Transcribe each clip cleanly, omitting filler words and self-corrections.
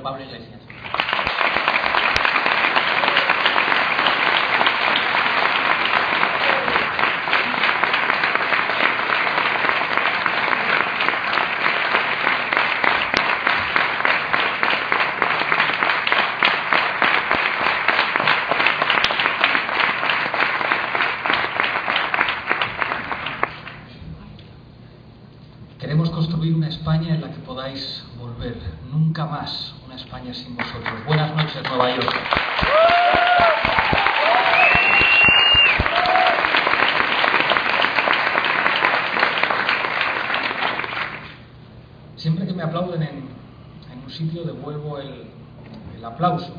Pablo Iglesias. Queremos construir una España en la que podáis volver. Nunca más una España sin vosotros. Buenas noches, Nueva York. Siempre que me aplauden en un sitio devuelvo el aplauso.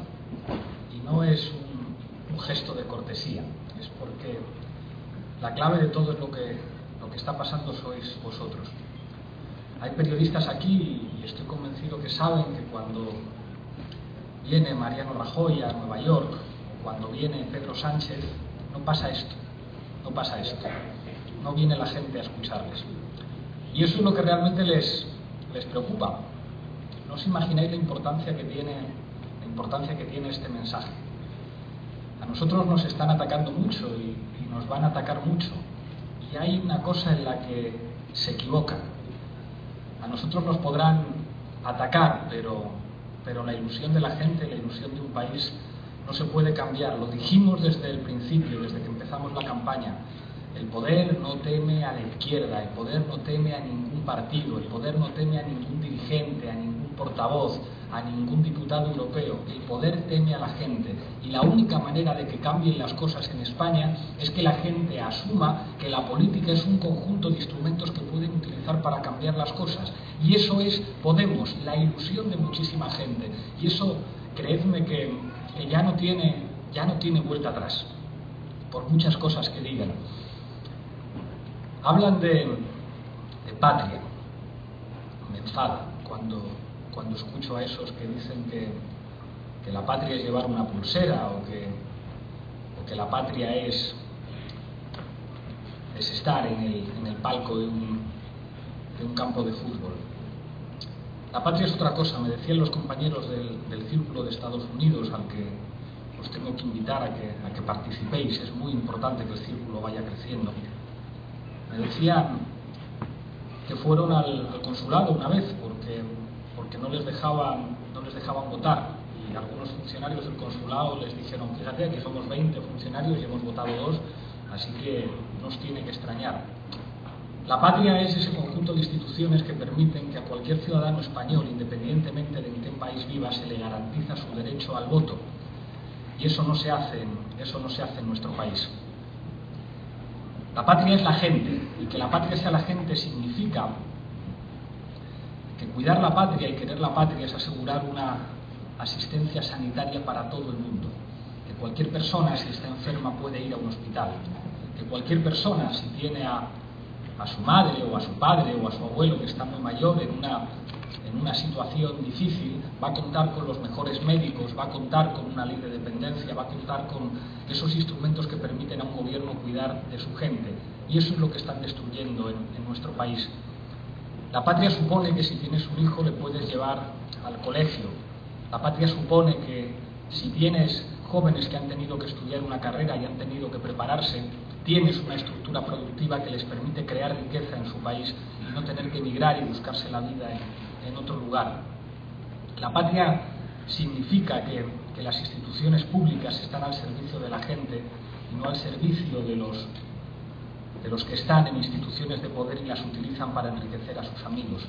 Y no es un gesto de cortesía. Es porque la clave de todo es lo que está pasando sois vosotros. Hay periodistas aquí y estoy convencido que saben que cuando viene Mariano Rajoy a Nueva York o cuando viene Pedro Sánchez, no pasa esto, no pasa esto. No viene la gente a escucharles. Y eso es lo que realmente les preocupa. No os imagináis la importancia que tiene este mensaje. A nosotros nos están atacando mucho y nos van a atacar mucho. Y hay una cosa en la que se equivocan. A nosotros nos podrán atacar, pero la ilusión de la gente, la ilusión de un país no se puede cambiar. Lo dijimos desde el principio, desde que empezamos la campaña. El poder no teme a la izquierda, el poder no teme a ningún partido, el poder no teme a ningún dirigente, a ningún portavoz, a ningún diputado europeo. El poder teme a la gente. Y la única manera de que cambien las cosas en España es que la gente asuma que la política es un conjunto de instrumentos que pueden utilizar para cambiar las cosas. Y eso es Podemos, la ilusión de muchísima gente. Y eso, creedme que ya no tiene vuelta atrás, por muchas cosas que digan. Hablan de patria. Me enfada cuando escucho a esos que dicen que la patria es llevar una pulsera o que la patria es estar en el palco de un campo de fútbol. La patria es otra cosa. Me decían los compañeros del Círculo de Estados Unidos, al que os tengo que invitar a que participéis. Es muy importante que el círculo vaya creciendo. Me decían que fueron al consulado una vez porque no les dejaban votar, y algunos funcionarios del consulado les dijeron: fíjate, aquí somos 20 funcionarios y hemos votado 2, así que no os tiene que extrañar. La patria es ese conjunto de instituciones que permiten que a cualquier ciudadano español, independientemente de en qué país viva, se le garantiza su derecho al voto, y eso no se hace en nuestro país. La patria es la gente, y que la patria sea la gente significa que cuidar la patria y querer la patria es asegurar una asistencia sanitaria para todo el mundo. Que cualquier persona, si está enferma, puede ir a un hospital. Que cualquier persona, si tiene a su madre o a su padre o a su abuelo que está muy mayor en una situación difícil, va a contar con los mejores médicos, va a contar con una ley de dependencia, va a contar con esos instrumentos que permiten a un gobierno cuidar de su gente. Y eso es lo que están destruyendo en nuestro país. La patria supone que si tienes un hijo le puedes llevar al colegio. La patria supone que si tienes jóvenes que han tenido que estudiar una carrera y han tenido que prepararse, tienes una estructura productiva que les permite crear riqueza en su país y no tener que emigrar y buscarse la vida en otro lugar. La patria significa que las instituciones públicas están al servicio de la gente y no al servicio de los que están en instituciones de poder y las utilizan para enriquecer a sus amigos.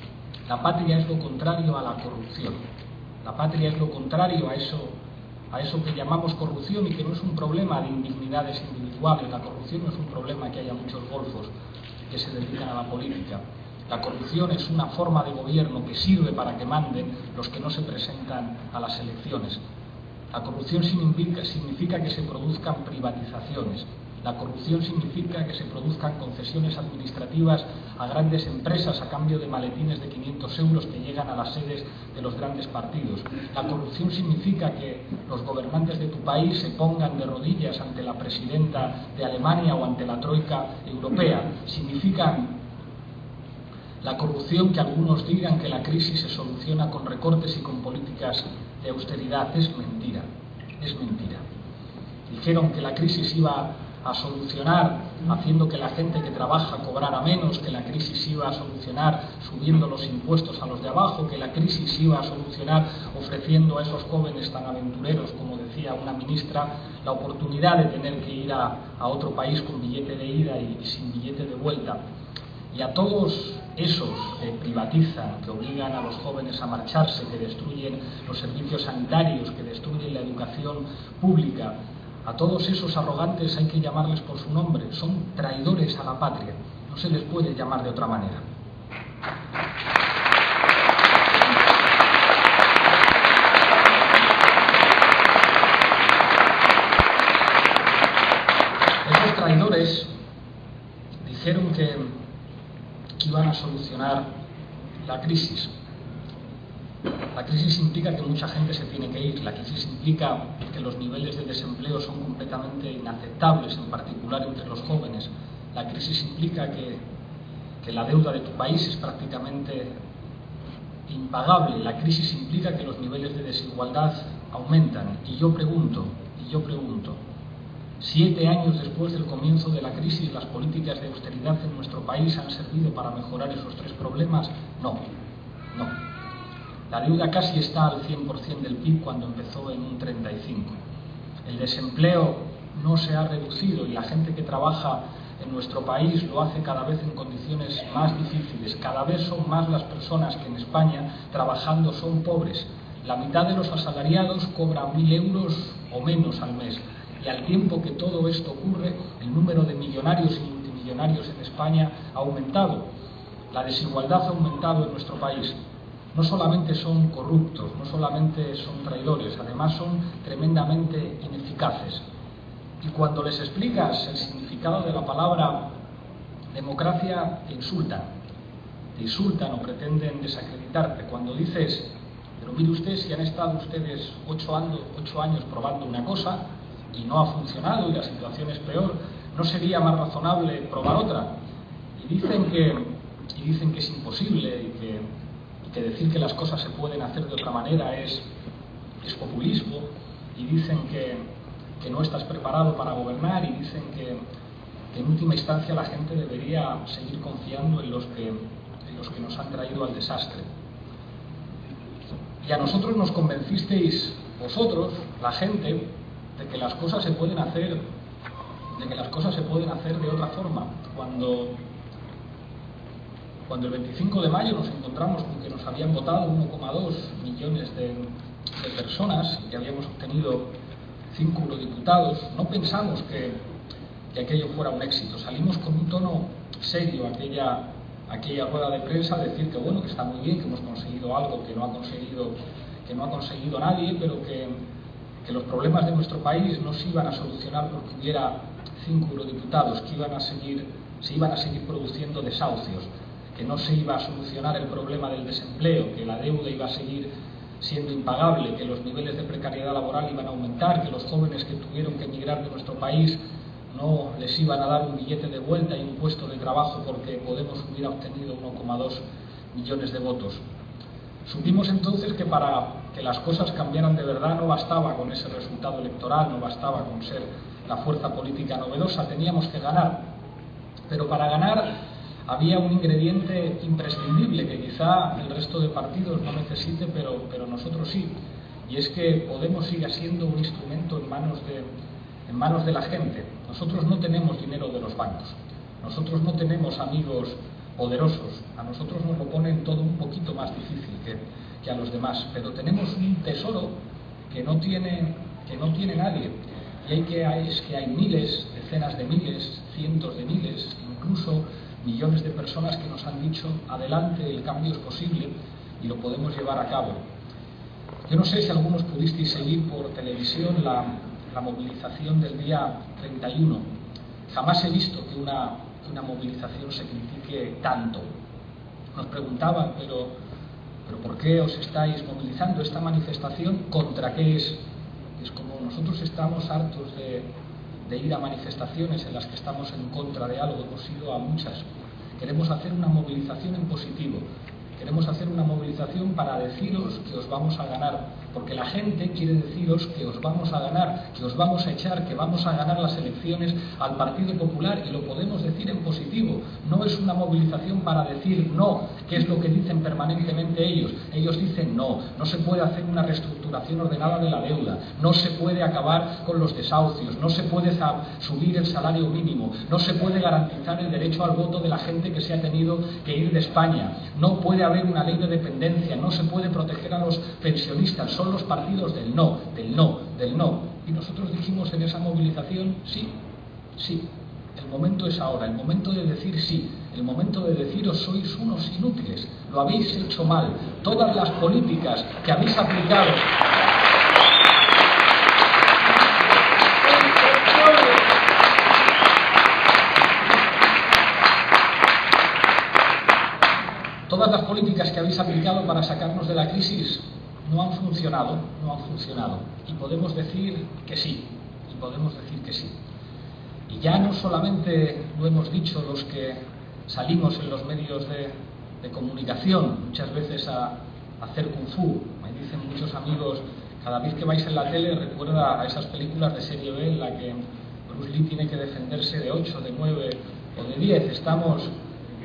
La patria es lo contrario a la corrupción. La patria es lo contrario a eso que llamamos corrupción y que no es un problema de indignidades individuales. La corrupción no es un problema que haya muchos golfos que se dedican a la política. La corrupción es una forma de gobierno que sirve para que manden los que no se presentan a las elecciones. La corrupción significa que se produzcan privatizaciones. La corrupción significa que se produzcan concesiones administrativas a grandes empresas a cambio de maletines de 500 euros que llegan a las sedes de los grandes partidos. La corrupción significa que los gobernantes de tu país se pongan de rodillas ante la presidenta de Alemania o ante la troika europea. Significa La corrupción, que algunos digan que la crisis se soluciona con recortes y con políticas de austeridad, es mentira, es mentira. Dijeron que la crisis iba a solucionar haciendo que la gente que trabaja cobrara menos, que la crisis iba a solucionar subiendo los impuestos a los de abajo, que la crisis iba a solucionar ofreciendo a esos jóvenes tan aventureros, como decía una ministra, la oportunidad de tener que ir a otro país con billete de ida y sin billete de vuelta. Y a todos esos que privatizan, que obligan a los jóvenes a marcharse, que destruyen los servicios sanitarios, que destruyen la educación pública, a todos esos arrogantes hay que llamarles por su nombre, son traidores a la patria, no se les puede llamar de otra manera. Esos traidores dijeron que iban a solucionar la crisis. La crisis implica que mucha gente se tiene que ir, la crisis implica que los niveles de desempleo son completamente inaceptables, en particular entre los jóvenes. La crisis implica que la deuda de tu país es prácticamente impagable. La crisis implica que los niveles de desigualdad aumentan. Y yo pregunto, 7 años después del comienzo de la crisis, ¿las políticas de austeridad en nuestro país han servido para mejorar esos 3 problemas? No. La deuda casi está al 100% del PIB cuando empezó en un 35%. El desempleo no se ha reducido y la gente que trabaja en nuestro país lo hace cada vez en condiciones más difíciles. Cada vez son más las personas que en España trabajando son pobres. La mitad de los asalariados cobra 1.000 euros o menos al mes. Y al tiempo que todo esto ocurre, el número de millonarios y multimillonarios en España ha aumentado. La desigualdad ha aumentado en nuestro país. No solamente son corruptos, no solamente son traidores, además son tremendamente ineficaces. Y cuando les explicas el significado de la palabra democracia, te insultan o pretenden desacreditarte. Cuando dices, pero mire usted, si han estado ustedes 8 años probando una cosa y no ha funcionado y la situación es peor, ¿no sería más razonable probar otra? Y dicen que es imposible y que decir que las cosas se pueden hacer de otra manera es populismo, y dicen que no estás preparado para gobernar, y dicen que en última instancia la gente debería seguir confiando en los que nos han traído al desastre. Y a nosotros nos convencisteis vosotros, la gente, de que las cosas se pueden hacer de otra forma. Cuando el 25 de mayo nos encontramos con que nos habían votado 1,2 millones de personas y que habíamos obtenido 5 eurodiputados, no pensamos que aquello fuera un éxito. Salimos con un tono serio a aquella rueda de prensa a decir que bueno, que está muy bien, que hemos conseguido algo que no ha conseguido nadie, pero que los problemas de nuestro país no se iban a solucionar porque hubiera 5 eurodiputados, que se iban a seguir produciendo desahucios, que no se iba a solucionar el problema del desempleo, que la deuda iba a seguir siendo impagable, que los niveles de precariedad laboral iban a aumentar, que los jóvenes que tuvieron que emigrar de nuestro país no les iban a dar un billete de vuelta y un puesto de trabajo porque Podemos hubiera obtenido 1,2 millones de votos. Supimos entonces que para que las cosas cambiaran de verdad no bastaba con ese resultado electoral, no bastaba con ser la fuerza política novedosa, teníamos que ganar. Pero para ganar había un ingrediente imprescindible que quizá el resto de partidos no necesite, pero nosotros sí, y es que Podemos siga siendo un instrumento en manos de la gente. Nosotros no tenemos dinero de los bancos, nosotros no tenemos amigos poderosos, a nosotros nos lo ponen todo un poquito más difícil que a los demás, pero tenemos un tesoro que no tiene nadie, y es que hay miles, decenas de miles, cientos de miles, incluso millones de personas que nos han dicho adelante, el cambio es posible y lo podemos llevar a cabo. Yo no sé si algunos pudisteis seguir por televisión la movilización del día 31. Jamás he visto que una movilización se critique tanto. Nos preguntaban, pero ¿por qué os estáis movilizando? ¿Esta manifestación contra qué es? Es como nosotros estamos hartos de ir a manifestaciones en las que estamos en contra de algo, hemos ido a muchas. queremos hacer una movilización en positivo. Queremos hacer una movilización para deciros que os vamos a ganar, porque la gente quiere deciros que os vamos a ganar, que os vamos a echar, que vamos a ganar las elecciones al Partido Popular, y lo podemos decir en positivo. No es una movilización para decir no, que es lo que dicen permanentemente ellos. Ellos dicen no se puede hacer una reestructuración ordenada de la deuda, no se puede acabar con los desahucios, no se puede subir el salario mínimo, no se puede garantizar el derecho al voto de la gente que se ha tenido que ir de España, no puede haber una ley de dependencia, no se puede proteger a los pensionistas. Son los partidos del no, del no, del no. Y nosotros dijimos en esa movilización sí, sí. El momento es ahora, el momento de decir sí, el momento de deciros sois unos inútiles, lo habéis hecho mal. Todas las políticas que habéis aplicado... Todas las políticas que habéis aplicado para sacarnos de la crisis no han funcionado, y podemos decir que sí, Y ya no solamente lo hemos dicho los que salimos en los medios de comunicación, muchas veces a hacer kung fu. Me dicen muchos amigos, cada vez que vais en la tele recuerda a esas películas de serie B en la que Bruce Lee tiene que defenderse de 8, de 9 o de 10.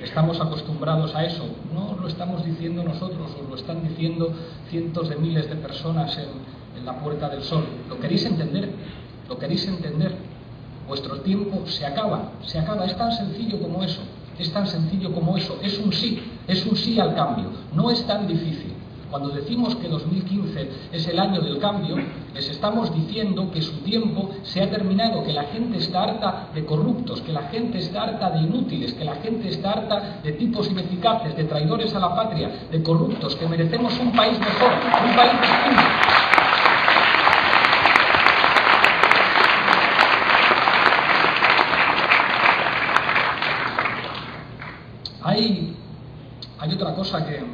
Estamos acostumbrados a eso. No lo estamos diciendo nosotros, os lo están diciendo cientos de miles de personas en la Puerta del Sol. ¿Lo queréis entender? Vuestro tiempo se acaba. Es tan sencillo como eso. Es un sí al cambio. No es tan difícil. Cuando decimos que 2015 es el año del cambio, les estamos diciendo que su tiempo se ha terminado, que la gente está harta de corruptos, que la gente está harta de inútiles, que la gente está harta de tipos ineficaces, de traidores a la patria, de corruptos, que merecemos un país mejor, un país distinto. Hay otra cosa que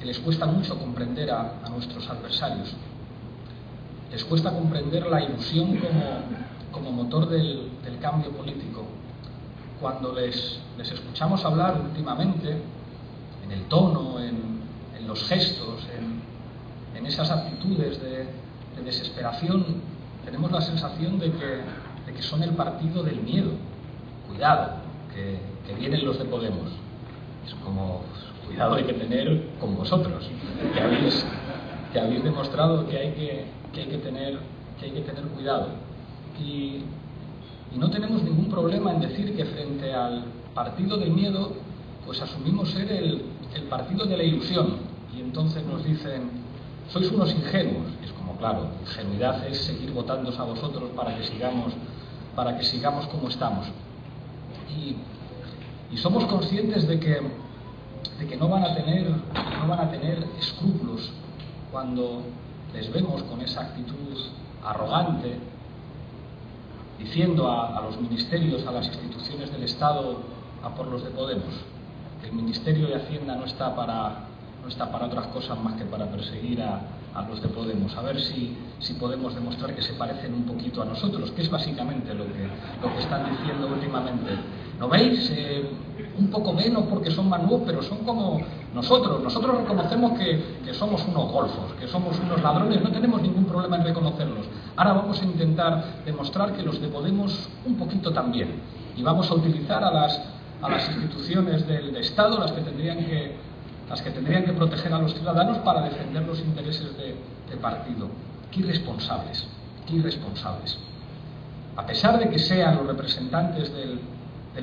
les cuesta mucho comprender a nuestros adversarios. Les cuesta comprender la ilusión como motor del cambio político. Cuando les escuchamos hablar últimamente, en el tono, en los gestos, en esas actitudes de desesperación, tenemos la sensación de que son el partido del miedo. Cuidado, que vienen los de Podemos. Es como... Cuidado hay que tener con vosotros, que habéis demostrado que hay que tener cuidado. Y no tenemos ningún problema en decir que frente al partido del miedo, pues asumimos ser el partido de la ilusión. Y entonces nos dicen, sois unos ingenuos. Y es como, claro, ingenuidad es seguir votándoos a vosotros para que sigamos como estamos. Y somos conscientes de que no van a tener escrúpulos cuando les vemos con esa actitud arrogante, diciendo a los ministerios, a las instituciones del Estado, a por los de Podemos, que el Ministerio de Hacienda no está para otras cosas más que para perseguir a los de Podemos, a ver si podemos demostrar que se parecen un poquito a nosotros, que es básicamente lo que están diciendo últimamente. ¿No veis? Un poco menos porque son más nuevos, pero son como nosotros. Nosotros reconocemos que somos unos golfos, que somos unos ladrones, no tenemos ningún problema en reconocerlos. Ahora vamos a intentar demostrar que los de Podemos un poquito también. Y vamos a utilizar a las instituciones del Estado, las que tendrían que proteger a los ciudadanos para defender los intereses de partido. ¡Qué irresponsables! ¡Qué irresponsables! A pesar de que sean los representantes del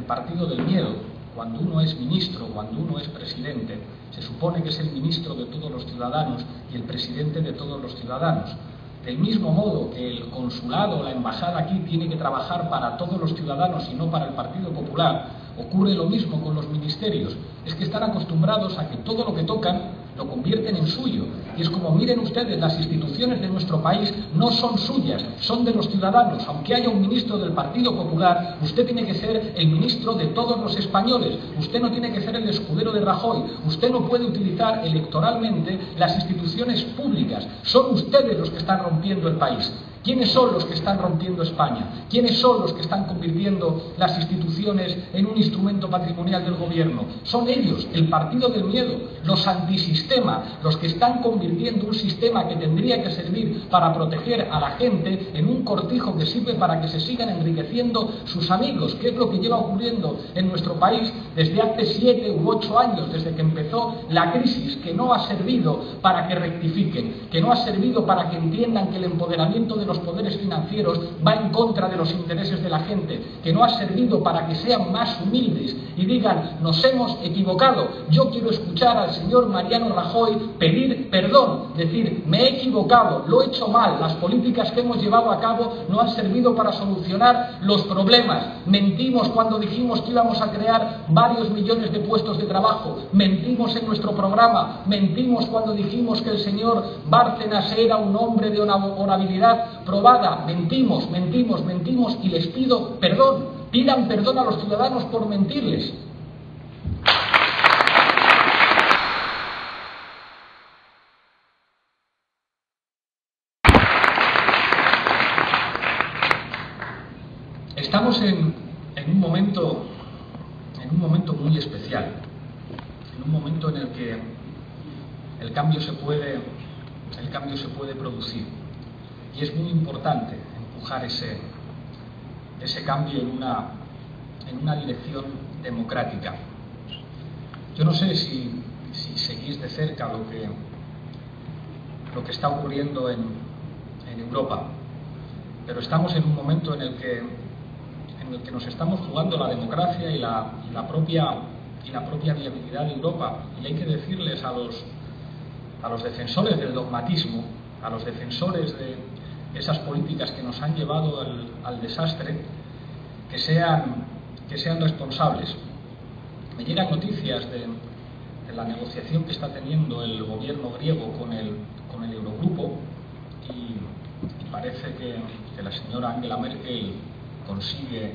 partido del miedo, cuando uno es ministro, cuando uno es presidente, se supone que es el ministro de todos los ciudadanos y el presidente de todos los ciudadanos. Del mismo modo que el consulado, la embajada aquí tiene que trabajar para todos los ciudadanos y no para el Partido Popular, ocurre lo mismo con los ministerios. Es que están acostumbrados a que todo lo que tocan lo convierten en suyo. Y es como, miren ustedes, las instituciones de nuestro país no son suyas, son de los ciudadanos. Aunque haya un ministro del Partido Popular, usted tiene que ser el ministro de todos los españoles. Usted no tiene que ser el escudero de Rajoy. Usted no puede utilizar electoralmente las instituciones públicas. Son ustedes los que están rompiendo el país. ¿Quiénes son los que están rompiendo España? ¿Quiénes son los que están convirtiendo las instituciones en un instrumento patrimonial del gobierno? Son ellos, el partido del miedo, los antisistema, los que están convirtiendo un sistema que tendría que servir para proteger a la gente en un cortijo que sirve para que se sigan enriqueciendo sus amigos, que es lo que lleva ocurriendo en nuestro país desde hace 7 u 8 años, desde que empezó la crisis, que no ha servido para que rectifiquen, que no ha servido para que entiendan que el empoderamiento de los poderes financieros va en contra de los intereses de la gente, que no ha servido para que sean más humildes y digan, nos hemos equivocado. Yo quiero escuchar al señor Mariano Rajoy pedir perdón, decir, me he equivocado, lo he hecho mal, las políticas que hemos llevado a cabo no han servido para solucionar los problemas. Mentimos cuando dijimos que íbamos a crear varios millones de puestos de trabajo, mentimos en nuestro programa, mentimos cuando dijimos que el señor Bárcenas era un hombre de honorabilidad probada, mentimos y les pido perdón, pidan perdón a los ciudadanos por mentirles. Estamos en un momento muy especial, en un momento en el que el cambio se puede producir, y es muy importante empujar ese cambio en una dirección democrática. Yo no sé si seguís de cerca lo que está ocurriendo en Europa, pero estamos en un momento en el que nos estamos jugando la democracia y la propia viabilidad de Europa, y hay que decirles a los defensores del dogmatismo, a los defensores de esas políticas que nos han llevado al desastre, que sean responsables. Me llegan noticias de la negociación que está teniendo el gobierno griego con el Eurogrupo, y parece que la señora Angela Merkel consigue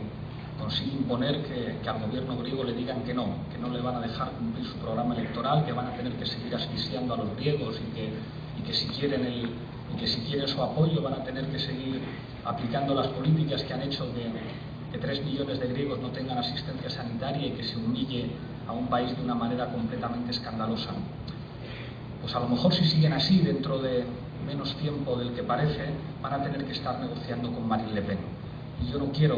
imponer que al gobierno griego le digan que no le van a dejar cumplir su programa electoral, que van a tener que seguir asfixiando a los griegos y que si quieren su apoyo van a tener que seguir aplicando las políticas que han hecho que 3 millones de griegos no tengan asistencia sanitaria y que se humille a un país de una manera completamente escandalosa. Pues a lo mejor si siguen así, dentro de menos tiempo del que parece, van a tener que estar negociando con Marine Le Pen. Y yo no quiero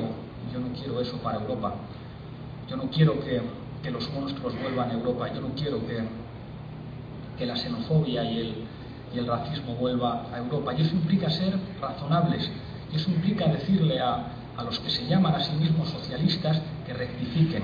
eso para Europa. Yo no quiero que los monstruos vuelvan a Europa. Yo no quiero que la xenofobia y el racismo vuelva a Europa. Y eso implica ser razonables. Y eso implica decirle a los que se llaman a sí mismos socialistas que rectifiquen,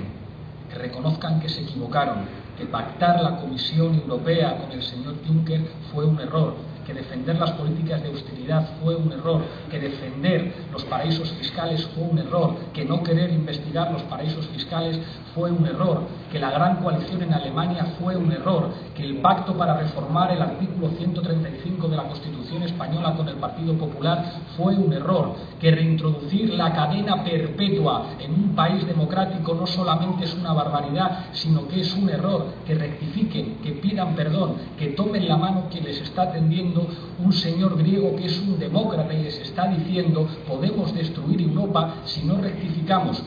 que reconozcan que se equivocaron, que pactar la Comisión Europea con el señor Juncker fue un error, que defender las políticas de austeridad fue un error, que defender los paraísos fiscales fue un error, que no querer investigar los paraísos fiscales fue un error, que la gran coalición en Alemania fue un error, que el pacto para reformar el artículo 135 de la Constitución española con el Partido Popular fue un error, que reintroducir la cadena perpetua en un país democrático no solamente es una barbaridad, sino que es un error, que rectifiquen, que pidan perdón, que tomen la mano quien les está atendiendo, un señor griego que es un demócrata y les está diciendo podemos destruir Europa si no rectificamos.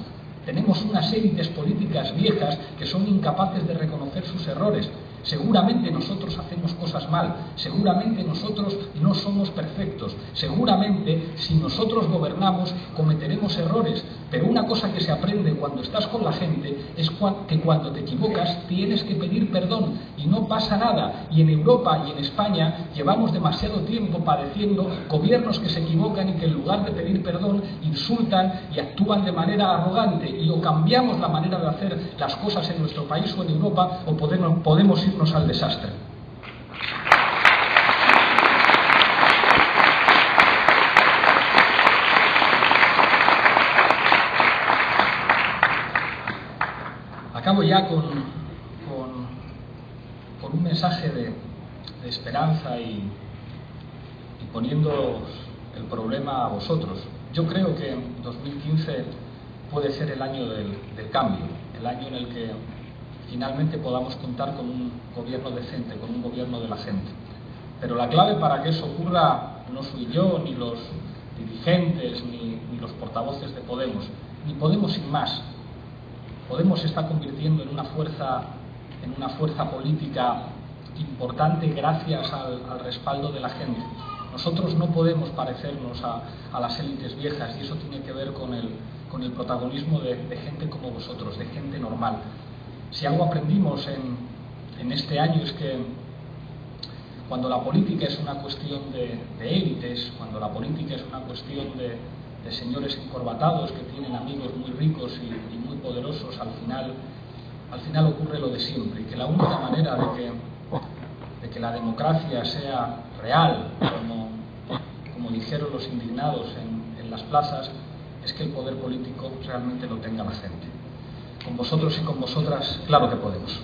Tenemos unas élites políticas viejas que son incapaces de reconocer sus errores. Seguramente nosotros hacemos cosas mal, seguramente nosotros no somos perfectos, seguramente si nosotros gobernamos cometeremos errores, pero una cosa que se aprende cuando estás con la gente es que cuando te equivocas tienes que pedir perdón y no pasa nada. Y en Europa y en España llevamos demasiado tiempo padeciendo gobiernos que se equivocan y que en lugar de pedir perdón insultan y actúan de manera arrogante, y o cambiamos la manera de hacer las cosas en nuestro país o en Europa o podemos irnos al desastre. Acabo ya con un mensaje de esperanza y poniendo el problema a vosotros. Yo creo que 2015 puede ser el año del cambio, el año en el que finalmente podamos contar con un gobierno decente, con un gobierno de la gente. Pero la clave para que eso ocurra no soy yo, ni dirigentes ni los portavoces de Podemos, ni Podemos sin más. Podemos se está convirtiendo en una fuerza política importante gracias al respaldo de la gente. Nosotros no podemos parecernos a las élites viejas, y eso tiene que ver con el protagonismo de gente como vosotros, de gente normal. Si algo aprendimos en este año es que cuando la política es una cuestión de élites, cuando la política es una cuestión de señores encorbatados que tienen amigos muy ricos y muy poderosos, al final ocurre lo de siempre, y que la única manera de que la democracia sea real, como dijeron los indignados en las plazas, es que el poder político realmente lo tenga la gente. Con vosotros y con vosotras, claro que podemos.